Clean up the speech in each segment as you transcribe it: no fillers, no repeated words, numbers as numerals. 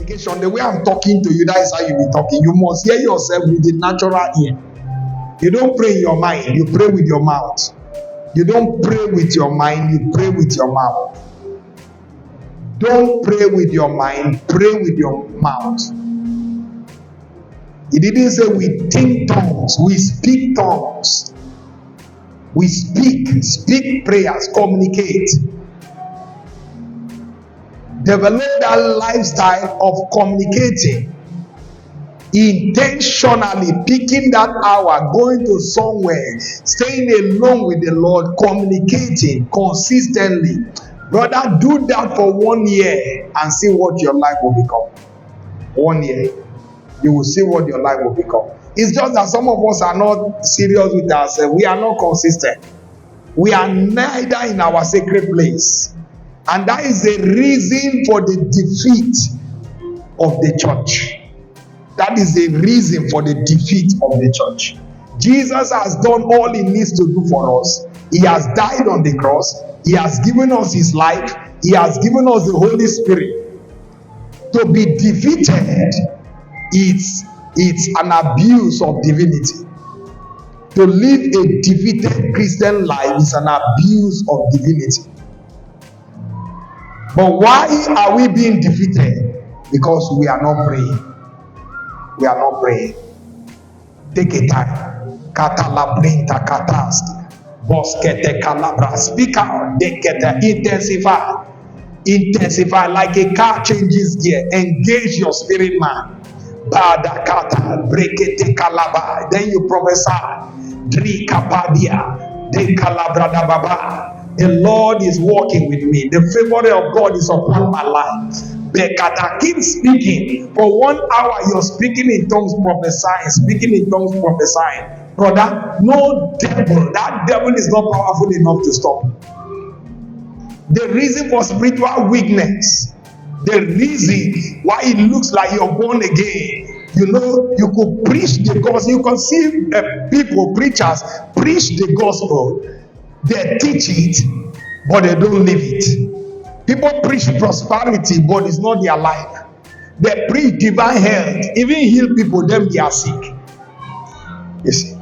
communication. The way I'm talking to you, that is how you be talking. You must hear yourself with the natural ear. You don't pray in your mind, you pray with your mouth. You don't pray with your mind, you pray with your mouth. Don't pray with your mind, pray with your mouth. He didn't say we think tongues, we speak tongues. We speak prayers, communicate. Develop that lifestyle of communicating, intentionally picking that hour, going to somewhere, staying alone with the Lord, communicating consistently. Brother, do that for 1 year and see what your life will become. 1 year, you will see what your life will become. It's just that some of us are not serious with ourselves. We are not consistent. We are neither in our sacred place. And that is the reason for the defeat of the church. That is the reason for the defeat of the church. Jesus has done all he needs to do for us. He has died on the cross. He has given us his life. He has given us the Holy Spirit. To be defeated, it's an abuse of divinity. To live a defeated Christian life is an abuse of divinity. But why are we being defeated? Because we are not praying. We are not praying. Take a time. Katalabrinta katask. Boskete kalabra. Speak out. Intensify. Intensify like a car changes gear. Engage your spirit man. Badakata. Brekete kalaba. Then you prophesy. Dri kapadia. De kalabra da baba. The Lord is walking with me. The favor of God is upon my life. Bekata, keep speaking. For 1 hour, you're speaking in tongues, prophesying. Speaking in tongues, prophesying. Brother, no devil. That devil is not powerful enough to stop. The reason for spiritual weakness, the reason why it looks like you're born again, you know, you could preach the gospel. You can see people, preachers, preach the gospel. They teach it, but they don't live it. People preach prosperity, but it's not their life. They preach divine health, even heal people, then they are sick. You see,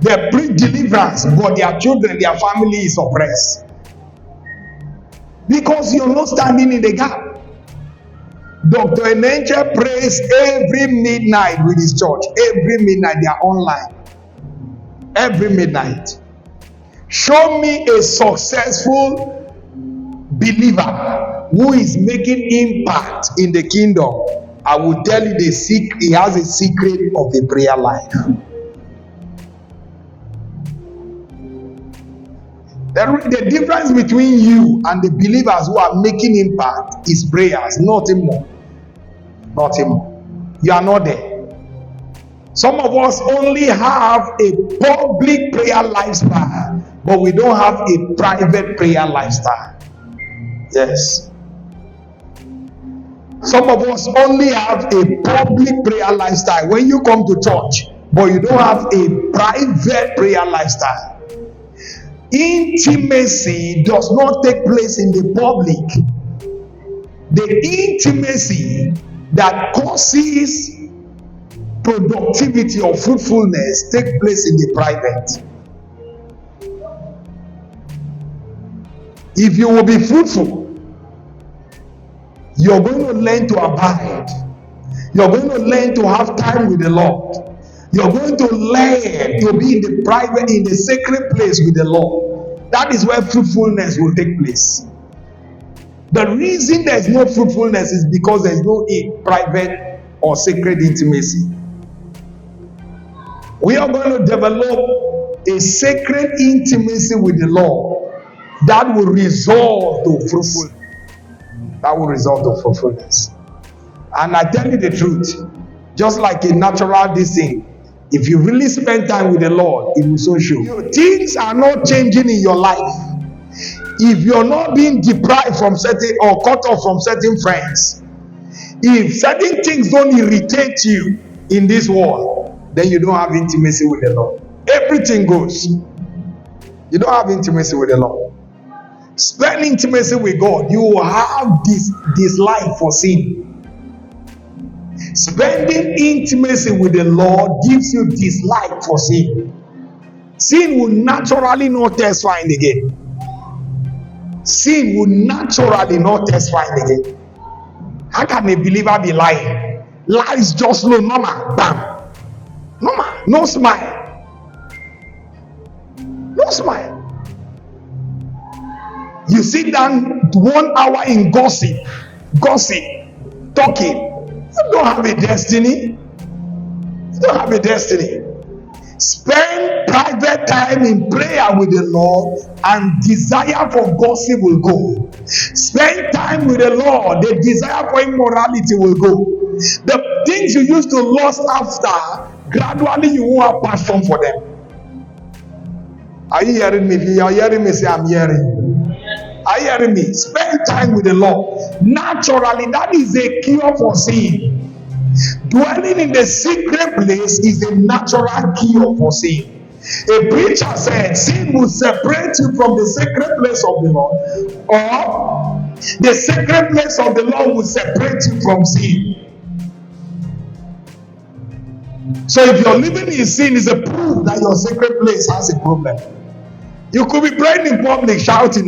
they preach deliverance, but their children, their family is oppressed. Because you're not standing in the gap. Dr. Enenche prays every midnight with his church. Every midnight, they are online. Every midnight. Show me a successful believer who is making impact in the kingdom. I will tell you he has a secret of a prayer life. The difference between you and the believers who are making impact is prayers, nothing more. Nothing more. You are not there. Some of us only have a public prayer lifestyle, but we don't have a private prayer lifestyle. Yes. Some of us only have a public prayer lifestyle when you come to church, but you don't have a private prayer lifestyle. Intimacy does not take place in the public. The intimacy that causes productivity or fruitfulness takes place in the private. If you will be fruitful, you're going to learn to abide. You're going to learn to have time with the Lord. You're going to learn to be in the private, in the sacred place with the Lord. That is where fruitfulness will take place. The reason there's no fruitfulness is because there's no private or sacred intimacy. We are going to develop a sacred intimacy with the Lord that will result to fruitfulness. That will result to fruitfulness. And I tell you the truth, just like a natural thing, if you really spend time with the Lord, it will so show. Things are not changing in your life. If you're not being deprived from certain or cut off from certain friends, if certain things don't irritate you in this world, then you don't have intimacy with the Lord. Everything goes. You don't have intimacy with the Lord. Spend intimacy with God. You will have this dislike for sin. Spending intimacy with the Lord gives you dislike for sin. Sin will naturally not taste fine again. Sin will naturally not taste fine again. How can a believer be lying? Lies just low, normal, bam. Normal, no smile. No smile. You sit down 1 hour in gossip, talking. You don't have a destiny. You don't have a destiny. Spend private time in prayer with the Lord, and desire for gossip will go. Spend time with the Lord, the desire for immorality will go. The things you used to lust after, gradually you won't have passion for them. Are you hearing me? If you are hearing me, say I'm hearing. Are you hearing me? Spend time with the Lord. Naturally, that is a cure for sin. Dwelling in the secret place is a natural cure for sin. A preacher said sin will separate you from the sacred place of the Lord, or the sacred place of the Lord will separate you from sin. So if you're living in sin, is a proof that your sacred place has a problem. You could be praying in public, shouting,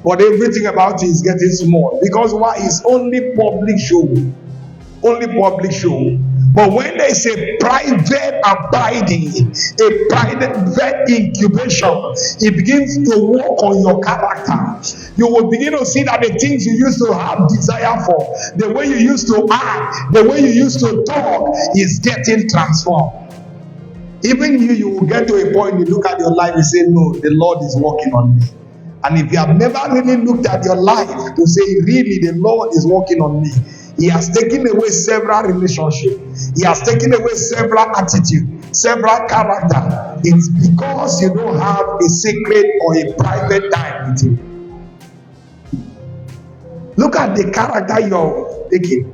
but everything about it is getting small. Because why? It's only public show. Only public show. But when there is a private abiding, a private incubation, it begins to work on your character. You will begin to see that the things you used to have desire for, the way you used to act, the way you used to talk, is getting transformed. Even you will get to a point, you look at your life and say, no, the Lord is working on me. And if you have never really looked at your life to say, really, the Lord is working on me, He has taken away several relationships. He has taken away several attitudes, several character. It's because you don't have a sacred or a private time with Him. Look at the character you're taking.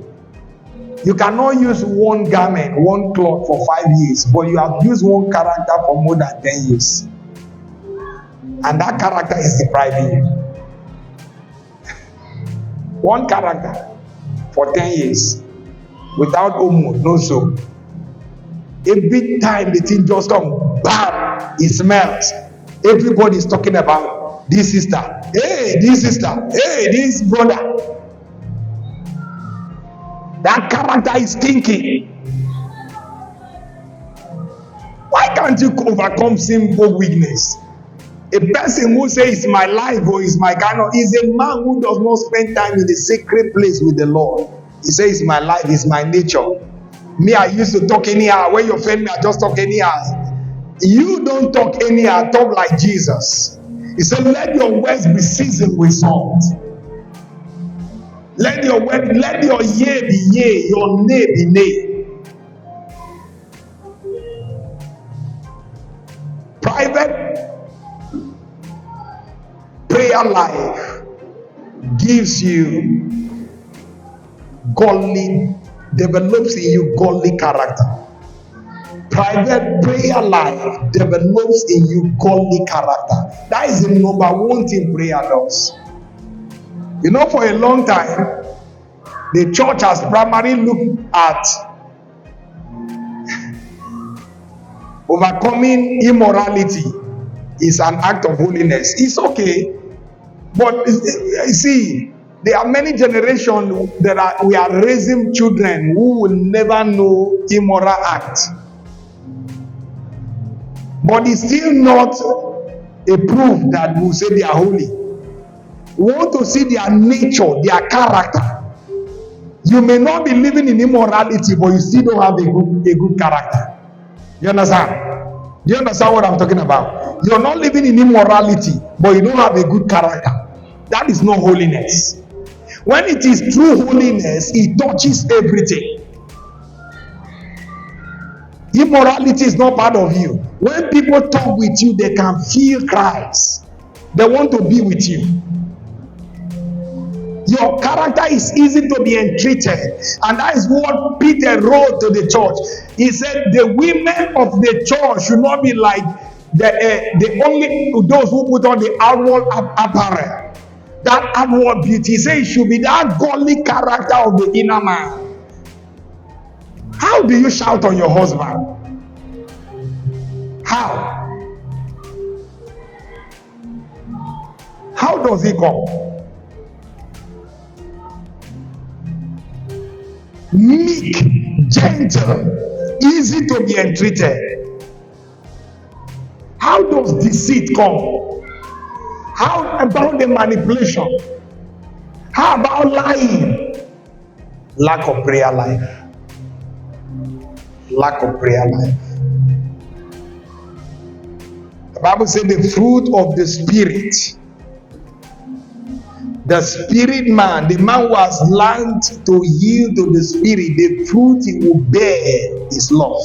You cannot use one garment, one cloth for 5 years, but you have used one character for more than 10 years. And that character is depriving you. One character for 10 years without omo, no soap. Every time the thing just comes, bam, it smells. Everybody is talking about this sister. Hey, this sister. Hey, this brother. That character is thinking. Why can't you overcome simple weakness? A person who says it's my life or it's my kind of is a man who does not spend time in the sacred place with the Lord. He says it's my life, it's my nature. Me, I used to talk anyhow. When you offend me, I just talk anyhow. You don't talk anyhow, talk like Jesus. He said, let your words be seasoned with salt. Let your yea be yea, your nay be nay. Private prayer life gives you godly, develops in you godly character. Private prayer life develops in you godly character. That is the number one thing prayer does. You know, for a long time, the church has primarily looked at overcoming immorality is an act of holiness. It's okay. But you see, there are many generations that we are raising children who will never know immoral acts. But it's still not a proof that we say they are holy. We want to see their nature, their character. You may not be living in immorality, but you still don't have a good character. You understand? Do you understand what I'm talking about? You're not living in immorality, but you don't have a good character. That is not holiness. When it is true holiness, it touches everything. Immorality is not part of you. When people talk with you, they can feel Christ. They want to be with you. Your character is easy to be entreated, and that is what Peter wrote to the church. He said the women of the church should not be like the only those who put on the outward apparel, That outward beauty, he says it should be that godly character of the inner man. How do you shout on your husband? How? How does he come? Meek, gentle, easy to be entreated. How does deceit come? How about the manipulation? How about lying? Lack of prayer life. Lack of prayer life. The Bible says the fruit of the Spirit. The spirit man, the man who has learned to yield to the Spirit, the fruit he will bear is love.